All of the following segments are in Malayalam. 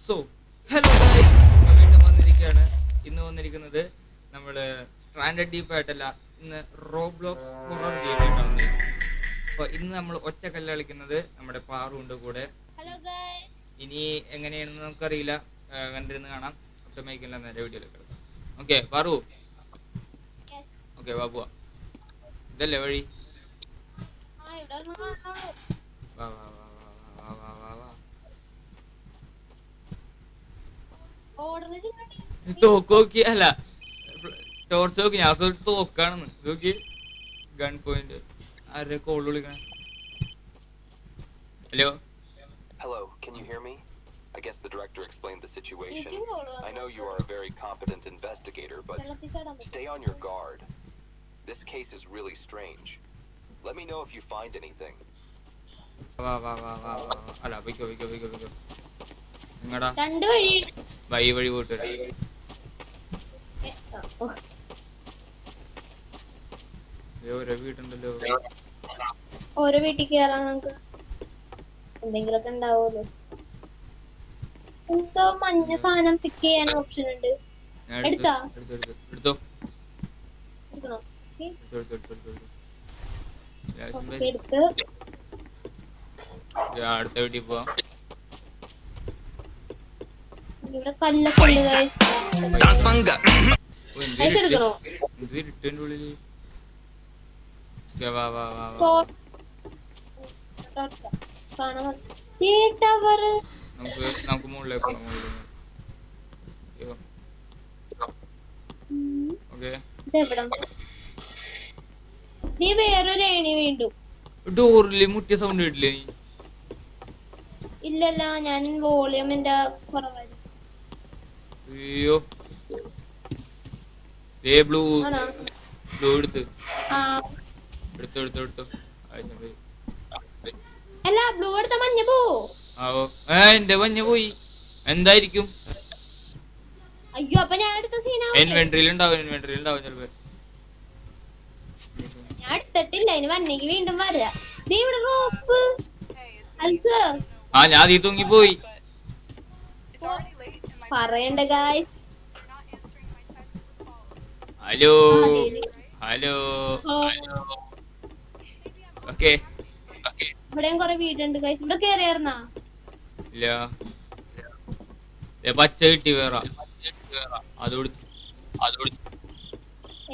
സോ ഹലോ ഗൈസ്, വീണ്ടും വന്നിരിക്കുകയാണ്. ഇന്ന് വന്നിരിക്കുന്നത് നമ്മൾ സ്ട്രാൻഡഡ് ഡീപ്പ് ആയിട്ടല്ല, ഇന്ന് റോബ്ലോക്സ് ഹൊറർ ഗെയിം ആയിട്ടാണ് വന്നിരിക്കുന്നത്. അപ്പോൾ ഇന്ന് നമ്മൾ ഒറ്റക്കല്ല കളിക്കുന്നത്, നമ്മുടെ പാറുണ്ട് കൂടെ. Hello guys. ഇനി എങ്ങനെയാണെന്ന് നമുക്കറിയില്ല, കണ്ടിരുന്ന് കാണാം. ഒറ്റമൈക്കല്ല നേരെ വീഡിയോയിലേക്ക് എടുക്കാം. Okay Paru, yes. ഓക്കെ വാ പോവാ. ഇതല്ലേ വഴി? ഇവിടെ കാണാനോ? വാ വാ വാ വാ വാ വാ വാ വാ. ഓർഡർ ചെയ്യണേ. തോക്ക് നോക്കി, അല്ല ടോർച്ച് നോക്കി. ഞാൻ തോക്കാണെന്ന് നോക്കി. Gun point. ആരെ കോൾ വിളിക്കണേ? Hello. Hello, can you hear me? I guess the director explained the situation. എനിക്കും call I know you are a very competent investigator, but stay on your guard. This case is really strange. Let me know if you find anything. വാ വാ വാ വാ വാ. അല്ല വയ്ക്കോ വയ്ക്കോ വയ്ക്കോ വയ്ക്കോ. നിങ്ങടാ രണ്ട് വഴി. വഴി പോയിട്ട് വരാം. ഓരോ വീടുണ്ടല്ലോ. ഓരോ വീട്ടിൽ കയറാൻ നമുക്ക് എന്തെങ്കിലുമൊക്കെ ഉണ്ടാവുമല്ലോ. എന്തോ മഞ്ഞ സാധനം പിക്ക് ചെയ്യാൻ ഓപ്ഷൻ ഉണ്ട്. എടുത്തോ? എടുത്തോ. എടുക്കണോ? ഓക്കേ. എടുത്ത് അടുത്ത വീട്ടിൽ പോവാം. ഇവിടെ കല്ലൊക്കെ ഉണ്ട് ഗൈസ്. പൈസ എടുക്കണോ? എന്ത് ഇരുട്ടിന്റെ ഉള്ളില്? വാ വാ വാ വാ. കാണാൻ നമുക്ക് മുകളിലേക്ക് പോകാം. ഓക്കെ. നീ വേറൊരു ഏണി വീണ്ടും ഡോറില് മുട്ടിയ സൗണ്ട് കേട്ടില്ലേ നീ? ഇല്ലല്ല, ഞാൻ വോളിയൂമിന്റെ കുറവായിരുന്നു. അയ്യോ, ബ്ലൂ ആണോ? ബ്ലൂ എടുത്തു. അല്ല, ബ്ലൂ എടുത്ത മഞ്ഞ പോ. എന്റെ മഞ്ഞ പോയി. എന്തായിരിക്കും? അയ്യോ, അപ്പൊ ഞാൻ എടുത്ത സീനാവും. ഇൻവെന്ററിയിൽ ഉണ്ടാവും ചിലപ്പോ. ഞാൻ എടുത്തിട്ടില്ല, ഇനി വന്നെങ്കിൽ വീണ്ടും വരാ. നീ ഇവിടെ റോപ്പ് ഞാൻ അതീ തൂങ്ങിപ്പോയി. പറയണ്ട ഗായ്സ്. Hello hello. ഓക്കെ. ഇവിടെയും കൊറേ വീടുണ്ട് ഗായ്സ്. ഇവിടെ കേറിയാർന്നാ? ഇല്ല, പച്ച കിട്ടി വേറെ.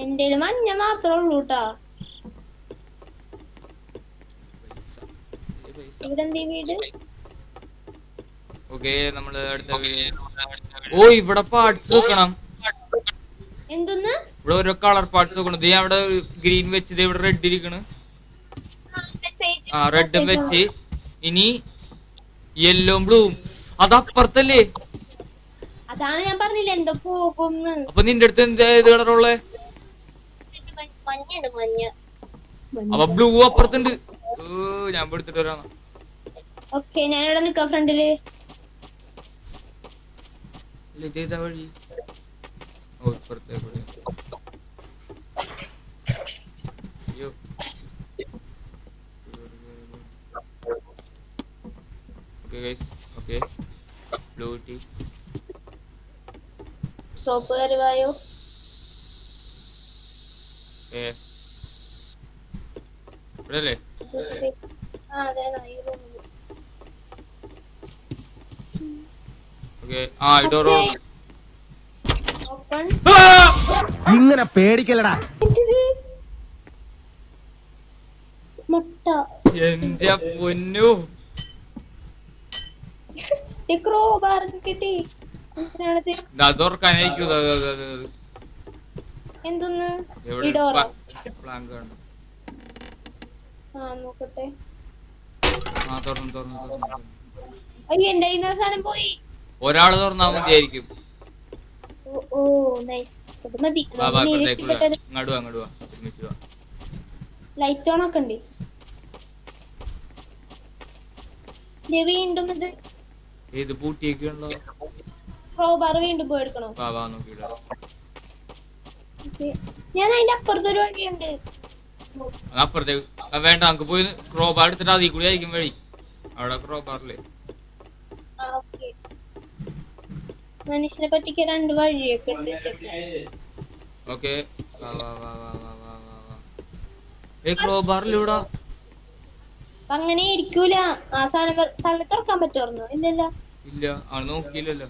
എന്റെ മഞ്ഞ മാത്രമേ ഉള്ളൂ കേട്ടാ. ഇവിടെ എന്തീ വീട്? ഓക്കെ, നമ്മള് അടുത്ത ഓ ഇവിടെ പാർട്സ് വെക്കണം. എന്തൊന്ന്? ഇവിടെ ഓരോ കളർ പാർട്സ് വെക്കണം. ഞാൻ അവിടെ ഗ്രീൻ വെച്ചത്, ഇവിടെ റെഡ് ഇരിക്കണ്. റെഡും വെച്ച് ഇനി യെല്ലോ ബ്ലൂവും. അതപ്പുറത്തല്ലേ? അതാണ് ഞാൻ പറഞ്ഞില്ല എന്തോ പോകുന്ന്. അപ്പൊ നിന്റെ അടുത്ത് എന്താ ഏത് കളറുള്ളേ? മഞ്ഞുണ്ട്, മഞ്ഞ. അപ്പൊ ബ്ലൂ അപ്പുറത്തുണ്ട്. ഞാൻ എടുത്തിട്ട് വരാം. ഓക്കെ, ഞാൻ ഇവിടെ നിക്കാം ഫ്രണ്ടില്. ഇതേതാ വഴി? ഓ, ഇപ്പുറത്തേക്ക്. അയ്യോ, okay guys. Okay, blue tea. Shop കയറി വായോ. ഇവിടെ അല്ലേ? ഇങ്ങനെ പേടിക്കലടാ. മുട്ട. എന്റെ പൊന്നു, കിട്ടി. തുറക്കാനായിരിക്കും. എന്തൊന്ന്? നോക്കട്ടെ. അയ്യോ, എന്റെ സാധനം പോയി. ഒരാള് തുറന്നാ മതിയായിരിക്കും. ഓ നൈസ്. മതി. ലൈറ്റ് ഓൺ ഒക്കെ ഉണ്ട്. വീണ്ടും ഇത് ഏത് പൂട്ടിയൊക്കെയുണ്ടോ? ക്രോബാർ വീണ്ടും പോയി എടുക്കണോ? ഞാൻ അതിന്റെ അപ്പുറത്തൊരു വഴിയുണ്ട്. അപ്പുറത്തേക്ക് വേണ്ട, നമുക്ക് പോയി ക്രോബാർ എടുത്തിട്ട് അതിൽ കൂടി ആയിരിക്കും വഴി. അവിടെ ക്രോബാറില്ലേ? മനുഷ്യനെ പറ്റിക്ക് 2 വഴിയൊക്കെ ഉണ്ട് ശരി. ഓക്കെ ക്രോബാറിലൂടാ അപ്പൊ അങ്ങനെ ഇരിക്കൂല. ആ സാധനം തള്ളി തുറക്കാൻ പറ്റുമായിരുന്നു ഇല്ലല്ലോ. ഇല്ല അവൻ നോക്കിയില്ലല്ലോ.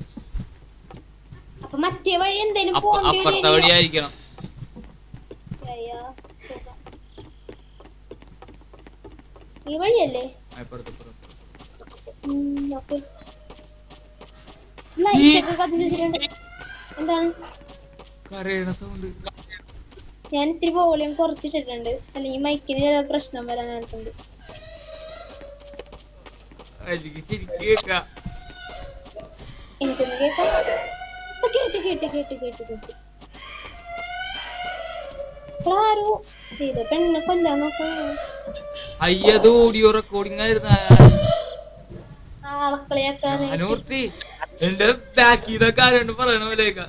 അപ്പൊ മറ്റേ വഴി എന്തേലും പോണ്ടി അപ്പുറത്തെ വഴിയായിരിക്കണം. ഈ വഴിയല്ലേ? എന്താണ് കരയണ സൗണ്ട്. ഞാൻ ഇത്തിരി വോളിയം കുറച്ചിട്ടിട്ടുണ്ട്, അല്ലെങ്കിൽ മൈക്കിന് ചില പ്രശ്നം വരാൻ ചാൻസുണ്ട്. എനിക്കൊന്ന് കേട്ടോ. കേട്ട് ആരോ ചെയ്ത പെണ്ണെ കൊല്ലാൻ നോക്കണോ? അയ്യത് ഓഡിയോ റെക്കോർഡിംഗ് ആയിരുന്നു. ആളക്കളിയാക്കാൻ എന്റെ ബാക്കിന്നൊക്കെ ആരോണ്ട് പറയണ പോലെയൊക്കെ.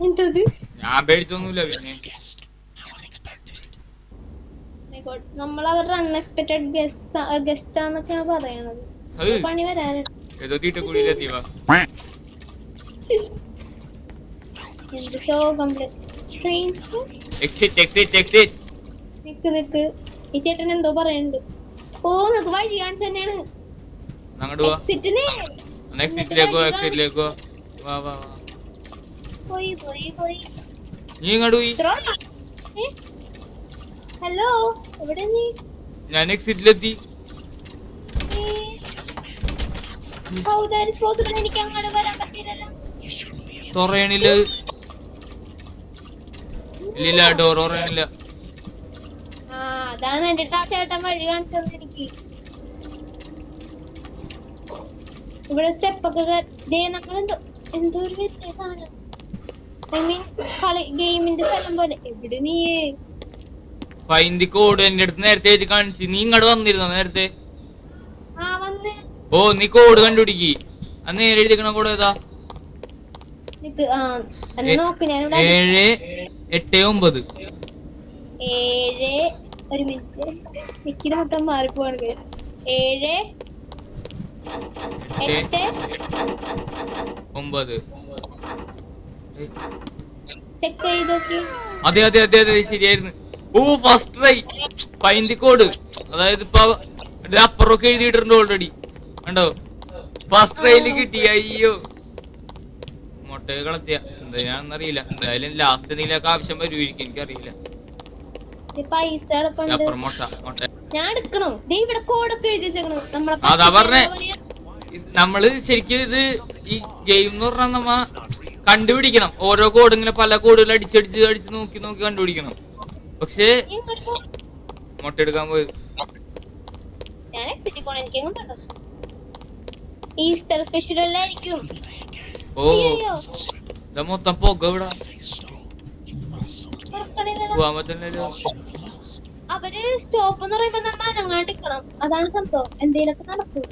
എന്തത്? ഞാൻ പേടിച്ചൊന്നുമില്ല. പിന്നെ നമ്മൾ അവരുടെ അൺഎക്സ്പെക്ടഡ് ഗസ്റ്റ് ആന്നൊക്കെയാണ് പറയണത്. പണി വരാനുണ്ട്. ഏതോ തീട്ടക്കുടിയിലെത്തിവാ. എന്ത് ശോകം. നിക്ക് ഈ ചേട്ടൻ എന്തോ പറയണ്ട്. ഓ നിനക്ക് വഴി കാണിച്ചു തന്നെയാണ്. ഹലോ എവിടെ നീ? ഞാൻ എക്സിറ്റിലെത്തി. എനിക്ക് അങ്ങോട്ട് വരാൻ പറ്റില്ലല്ലോ. തുറയണില്ല. ഇല്ല ഡോർ തുറയണില്ല. അതാണ് എന്റെ അടുത്ത് ആ ചേട്ടൻ വഴി കാണിച്ചത് എനിക്ക്. ഇവിടെ സ്റ്റെപ്പൊക്കെ നമ്മളെന്തോ എന്തോ ഒരു വലിയ സാധനം. ഐ മീൻ ഗെയിമിന്റെ സ്ഥലം പോലെ. എവിടെ നീ? ഫൈൻഡ് കോഡ് എന്റെ അടുത്ത് നേരത്തെ എഴുതി കാണിച്ചു. നീ ഇങ്ങോട്ട് വന്നിരുന്നോ നേരത്തെ? വന്ന്. ഓ നീ കോഡ് കണ്ടുപിടിക്ക്. അത് നേരെ എഴുതിക്കണ കോഡ് ഏതാ? 789. 7 ഒരു മിനിറ്റ് നിക്കിന് മുട്ടം മാറിപ്പോവാണ്. 7 8 9. ചെക്ക് ചെയ്ത് നോക്കി. അതെ അതെ അതെ അതെ ശരിയായിരുന്നു. ഓ ഫസ്റ്റ് ട്രൈ ഫൈൻഡ് കോഡ്. അതായത് ഇപ്പൊ അപ്പുറമൊക്കെ എഴുതിയിട്ടുണ്ട് ഓൾറെഡി. കണ്ടോ? ഫസ്റ്റ് ട്രൈയില് കിട്ടി. അയ്യോ മുട്ടയെ കളത്തിയ എന്താണെന്നറിയില്ല. എന്തായാലും ലാസ്റ്റ് എന്തെങ്കിലുമൊക്കെ ആവശ്യം വരുമായിരിക്കും. എനിക്കറിയില്ല. ഞാൻ എടുക്കണോ? ഇവിടെ കോഡൊക്കെ എഴുതി വെച്ചേക്കണു. അതാ പറഞ്ഞേ. നമ്മള് ശരിക്കും ഇത് ഈ ഗെയിം എന്ന് പറഞ്ഞാൽ നമ്മ കണ്ടുപിടിക്കണം. ഓരോ കോഡ് ഇങ്ങനെ പല കോഡുകൾ അടിച്ച് നോക്കി കണ്ടുപിടിക്കണം. പക്ഷേ മുട്ട എടുക്കാൻ പോയത് ഈസ്റ്റർ സ്പെഷ്യലായിരിക്കും. ഓ ഇതാ മൊത്തം പോക ഇവിടെ പോവാൻ പറ്റില്ലല്ലോ. അവര് സ്റ്റോപ്പ് എന്ന് പറയുമ്പോ നമ്മ അനങ്ങാണ്ടിരിക്കണം. അതാണ് സംഭവം. എന്തേലൊക്കെ നടക്കൂല.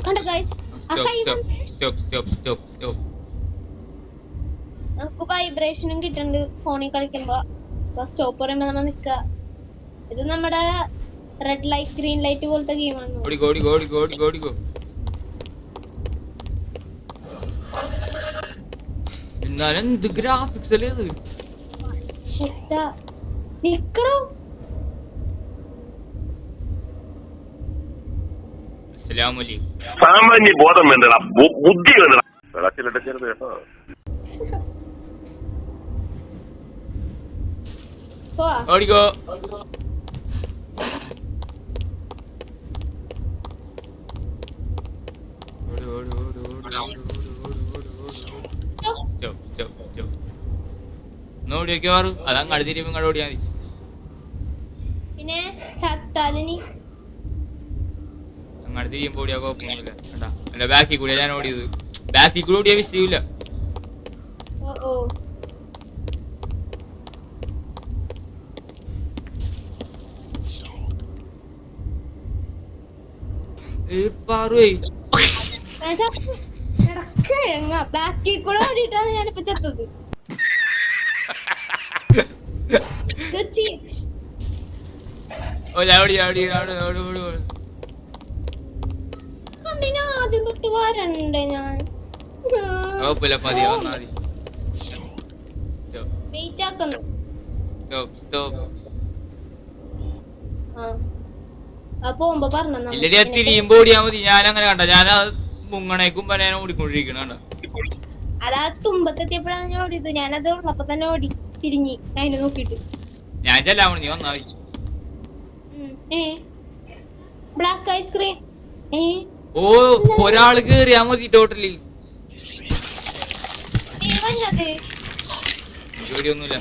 കണ്ടോ ഗൈസ്? നമുക്ക് വൈബ്രേഷനും കിട്ടുന്നുണ്ട് ഫോണിൽ കളിക്കുമ്പോ. സ്റ്റോപ്പ് പറയുമ്പോ നമ്മ നിക്ക. ഇത് നമ്മുടെ റെഡ് ലൈറ്റ് ഗ്രീൻ ലൈറ്റ് പോലത്തെ ഗെയിമാണ്. എന്നാലും എന്ത് ഗ്രാഫിക്സ് അല്ലേ ഇത്? നിക്കണോ? സാമാന്യ ബോധം വേണ്ടടാ, ബുദ്ധി വേണ്ടടാ. കേട്ടോ ഓടിക്കോ. നോടിയൊക്കെ മാറു. അതങ്ങട് തിരിയുമ്പോ ഇങ്ങോട്ട് ഓടിയാ മതി. പിന്നെ ചത്താലിനി അങ്ങോട്ട് തിരിയുമ്പോ ഓടിയാ കുഴപ്പമൊന്നുമില്ല. കേട്ടാ എന്റെ ബാക്കിൽ കൂടിയാ ഞാൻ ഓടിയത്. ബാക്കിൽ കൂടെ ഓടിയാ വിഷയമില്ല. ബാക്കിൽ കൂടെ ഓടിയിട്ടാണ് ഞാനിപ്പോ ചത്തത്. കണ്ടിന് ആദ്യം തൊട്ട് വരണ്ടേ ഞാൻ കുഴപ്പമില്ല പതിയെ വന്നാ മതി. വെയിറ്റ് ആക്കുന്നു. ആ പോകുമ്പോ പറഞ്ഞ ഇല്ലടി അത് തിരിയുമ്പോ ഓടിയാ മതി. ഞാൻ അങ്ങനെ കണ്ട, ഞാൻ മുങ്ങണേക്കും ഞാൻ ഓടിക്കൊണ്ടിരിക്കണ കണ്ട. അതാ തുമ്പത്തെത്തിയപ്പോഴാണ് ഞാൻ ഓടിയത്. ഞാനത് ഉള്ളപ്പോ തന്നെ ഓടി തിരിഞ്ഞി അതിനെ നോക്കിട്ട്. ഞാൻ ചെല്ലാമോ, നീ വന്നാ മതി. Black ice cream. ഓ ഒരാള് കേറിയാ മതി ടോട്ടലി. ജോലിയൊന്നുമില്ല,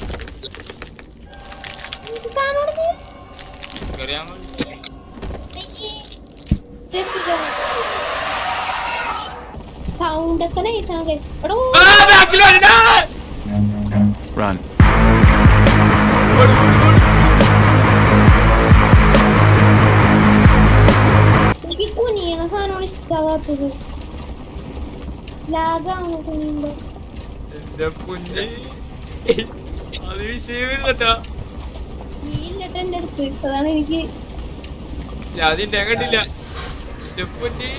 കേറിയാ മതി. സൗണ്ട് ഒക്കെ നൈസാണ്. Run. എനിക്ക് കുനിയണ സാധനമാണ് ഇഷ്ടമാവാത്തത്. ലാഗാണ് കുനിയുമ്പോ. എന്റെ പൊന്നേ, അത് വിഷയമില്ലട്ടാ. നീ ഇല്ലട്ടോ എന്റെ അടുത്ത്, അതാണ് എനിക്ക്. അതിന്റെ കണ്ടില്ല. എന്റെ പൊന്നേ,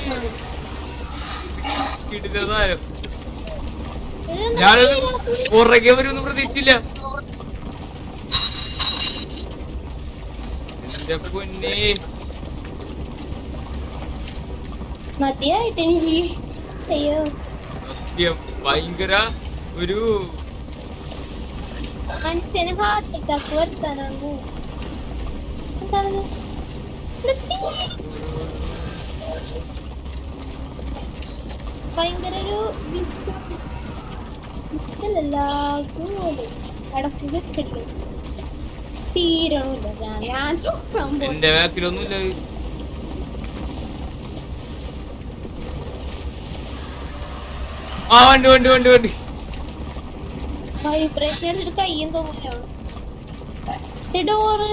കിടിലതാരം. ഞാനത് പുറകെ വരുമെന്ന് പ്രതീക്ഷിച്ചില്ല. എന്റെ പൊന്നേ, മതിയായിട്ട് എനിക്ക്. അയ്യോ സത്യം ഭയങ്കര ഒരു മനുഷ്യന് ഹാർട്ട് അറ്റാക്ക് വരുത്താനാണ്. എന്താണ് ഭയങ്കര ഒരു ഇടക്ക് വെച്ചടിക്കും. തീരണമില്ല. ഞാൻ എന്റെ ബാക്കിലൊന്നുമില്ല. ആ വണ്ടി വണ്ടി വണ്ടി വണ്ടി വൈബ്രേഷൻ എടുത്തിട്ട് കയ്യും തോന്നിയാണ്. ഡോറ്